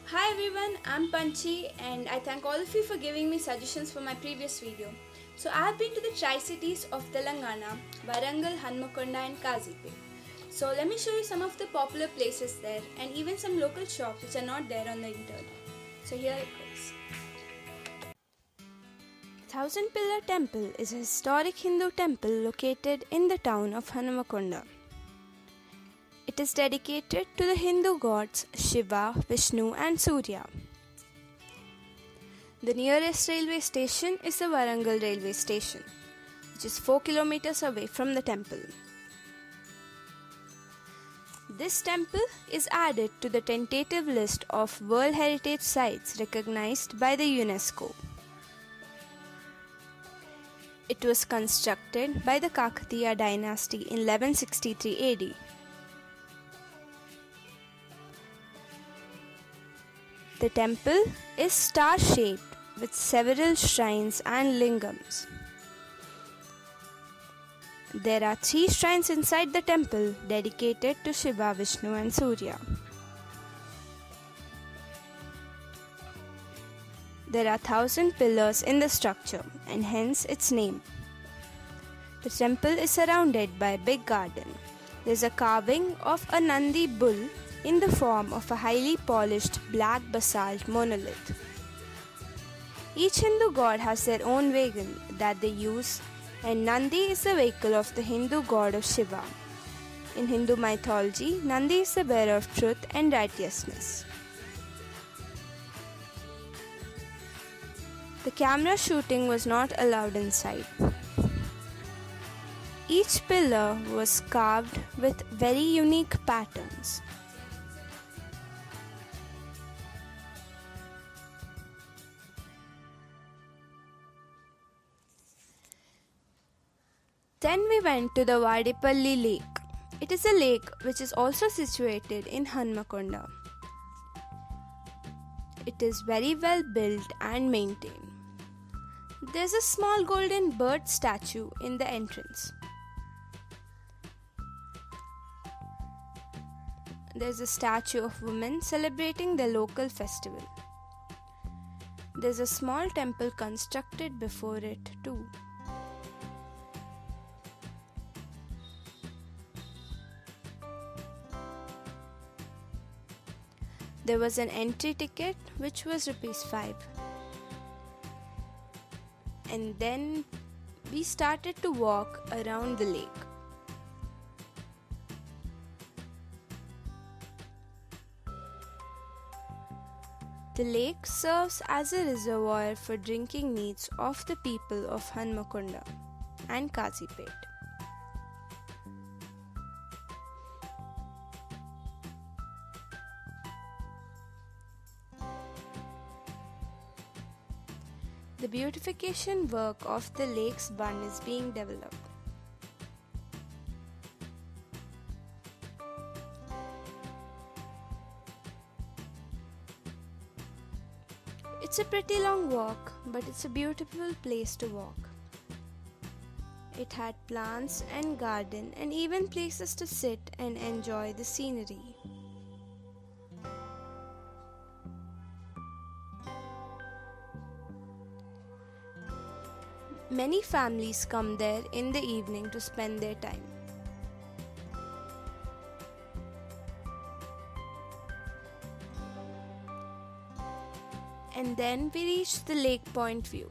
Hi everyone, I'm Panchi and I thank all of you for giving me suggestions for my previous video. So I have been to the Tri-Cities of Telangana, Warangal, Hanumakonda and Kazipet. So let me show you some of the popular places there and even some local shops which are not there on the internet. So here it goes. Thousand Pillar Temple is a historic Hindu temple located in the town of Hanumakonda. It is dedicated to the Hindu gods Shiva, Vishnu and Surya. The nearest railway station is the Warangal railway station, which is 4 kilometers away from the temple. This temple is added to the tentative list of World Heritage Sites recognized by the UNESCO. It was constructed by the Kakatiya dynasty in 1163 AD. The temple is star-shaped with several shrines and lingams. There are 3 shrines inside the temple dedicated to Shiva, Vishnu and Surya. There are 1,000 pillars in the structure and hence its name. The temple is surrounded by a big garden. There is a carving of a Nandi bull in the form of a highly polished black basalt monolith. Each Hindu god has their own wagon that they use, and Nandi is the vehicle of the Hindu god of Shiva. In Hindu mythology, Nandi is the bearer of truth and righteousness. The camera shooting was not allowed inside. Each pillar was carved with very unique patterns. Then we went to the Vadipalli lake. It is a lake which is also situated in Hanumakonda. It is very well built and maintained. There is a small golden bird statue in the entrance. There is a statue of women celebrating the local festival. There is a small temple constructed before it too. There was an entry ticket which was ₹5. And then we started to walk around the lake. The lake serves as a reservoir for drinking needs of the people of Hanumakonda and Kazipet. The beautification work of the lake's bund is being developed. It's a pretty long walk, but it's a beautiful place to walk. It had plants and garden and even places to sit and enjoy the scenery. Many families come there in the evening to spend their time. And then we reached the lake point view.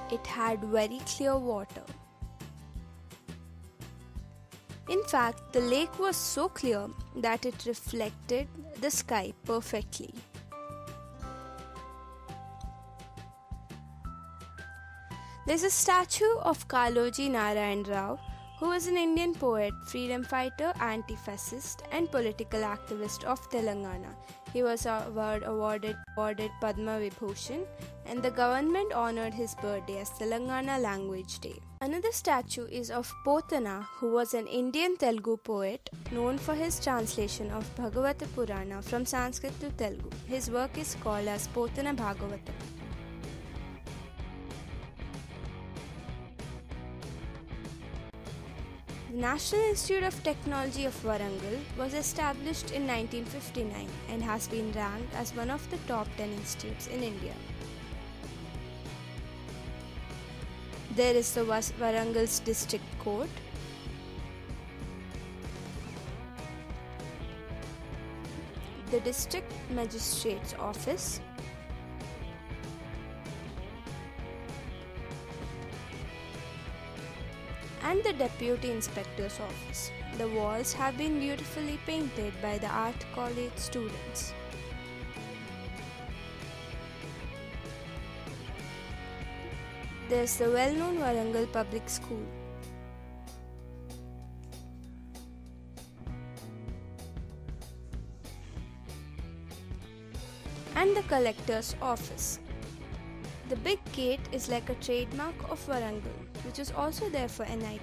It had very clear water. In fact, the lake was so clear that it reflected the sky perfectly. There is a statue of Kaloji Narayan Rao, who was an Indian poet, freedom fighter, anti-fascist and political activist of Telangana. He was awarded Padma Vibhushan, and the government honoured his birthday as Telangana Language Day. Another statue is of Potana, who was an Indian Telugu poet known for his translation of Bhagavata Purana from Sanskrit to Telugu. His work is called as Potana Bhagavatam. The National Institute of Technology of Warangal was established in 1959 and has been ranked as one of the top 10 institutes in India. There is the Warangal's District Court, the District Magistrate's Office, and the Deputy Inspector's Office. The walls have been beautifully painted by the art college students. There's the well-known Warangal Public School. And the Collector's Office. The big gate is like a trademark of Warangal, which is also there for NIT.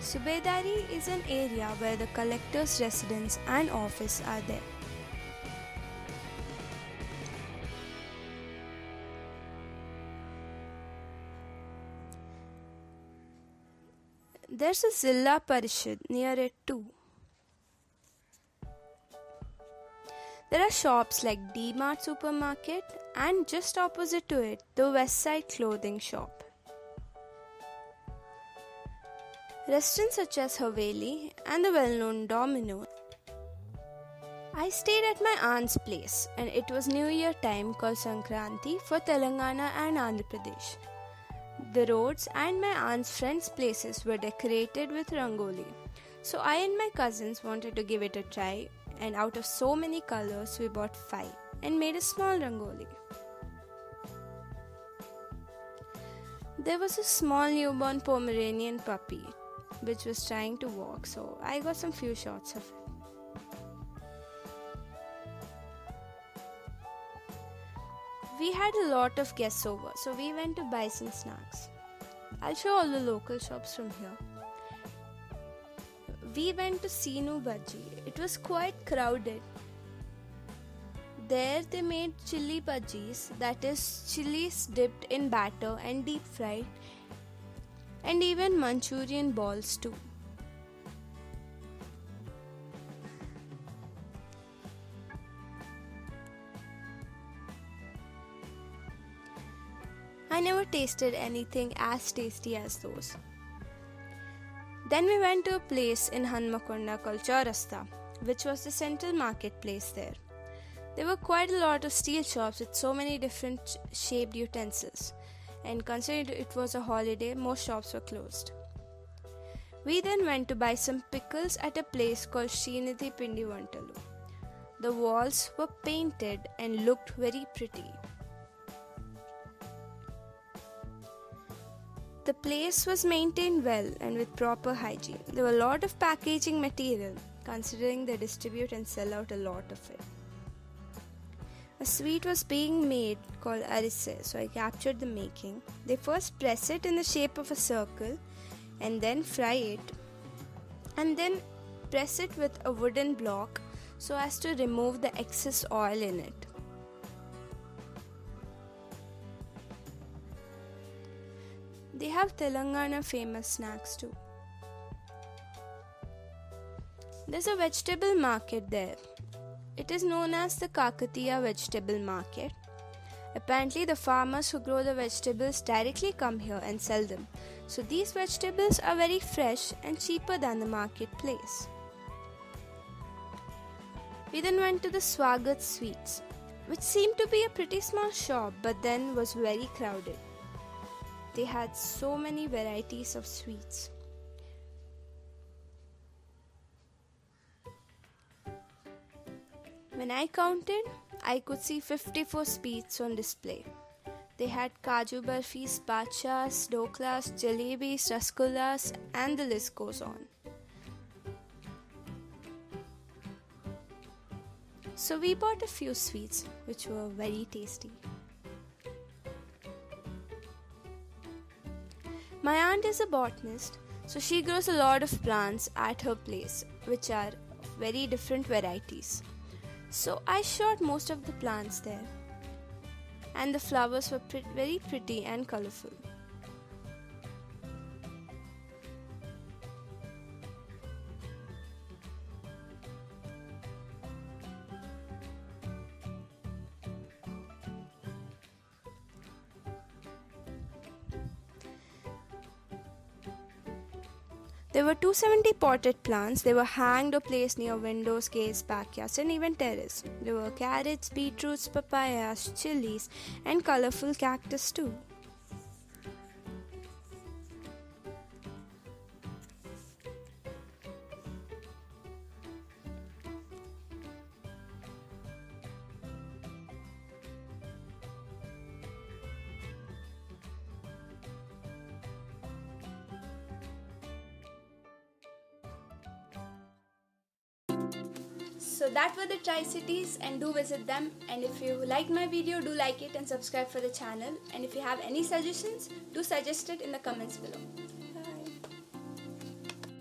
Subedari is an area where the collector's residence and office are there. There's a Zilla Parishad near it too. There are shops like D-Mart Supermarket and just opposite to it, the West Side Clothing Shop. Restaurants such as Haveli and the well-known Domino. I stayed at my aunt's place and it was New Year time called Sankranti for Telangana and Andhra Pradesh. The roads and my aunt's friends' places were decorated with rangoli. So I and my cousins wanted to give it a try, and out of so many colors we bought 5 and made a small rangoli. There was a small newborn Pomeranian puppy which was trying to walk, so I got some few shots of it. We had a lot of guests over, so we went to buy some snacks. I'll show all the local shops from here. We went to Seenu Bhaji. It was quite crowded. There they made chili bhajis, that is chilies dipped in batter and deep fried, and even Manchurian balls too. I never tasted anything as tasty as those. Then we went to a place in Hanumakonda called Chaurasta, which was the central marketplace there. There were quite a lot of steel shops with so many different shaped utensils, and considering it was a holiday, most shops were closed. We then went to buy some pickles at a place called Srinidhi Pindi Vantalu. The walls were painted and looked very pretty. The place was maintained well and with proper hygiene. There were a lot of packaging material, considering they distribute and sell out a lot of it. A sweet was being made called arise, so I captured the making. They first press it in the shape of a circle and then fry it, and then press it with a wooden block so as to remove the excess oil in it. They have Telangana famous snacks too. There's a vegetable market there. It is known as the Kakatiya Vegetable Market. Apparently the farmers who grow the vegetables directly come here and sell them. So these vegetables are very fresh and cheaper than the marketplace. We then went to the Swagat Sweets, which seemed to be a pretty small shop but then was very crowded. They had so many varieties of sweets. When I counted, I could see 54 sweets on display. They had kaju barfis, bachas, doklas, jalebis, rasgullas, and the list goes on. So we bought a few sweets which were very tasty. My aunt is a botanist, so she grows a lot of plants at her place, which are very different varieties. So I shot most of the plants there. and the flowers were very pretty and colorful. There were 270 potted plants. They were hanged or placed near windows, gates, backyards, and even terrace. There were carrots, beetroots, papayas, chilies, and colorful cactus too. So that were the Tri-Cities, and do visit them. And if you liked my video, do like it and subscribe for the channel. And if you have any suggestions, do suggest it in the comments below.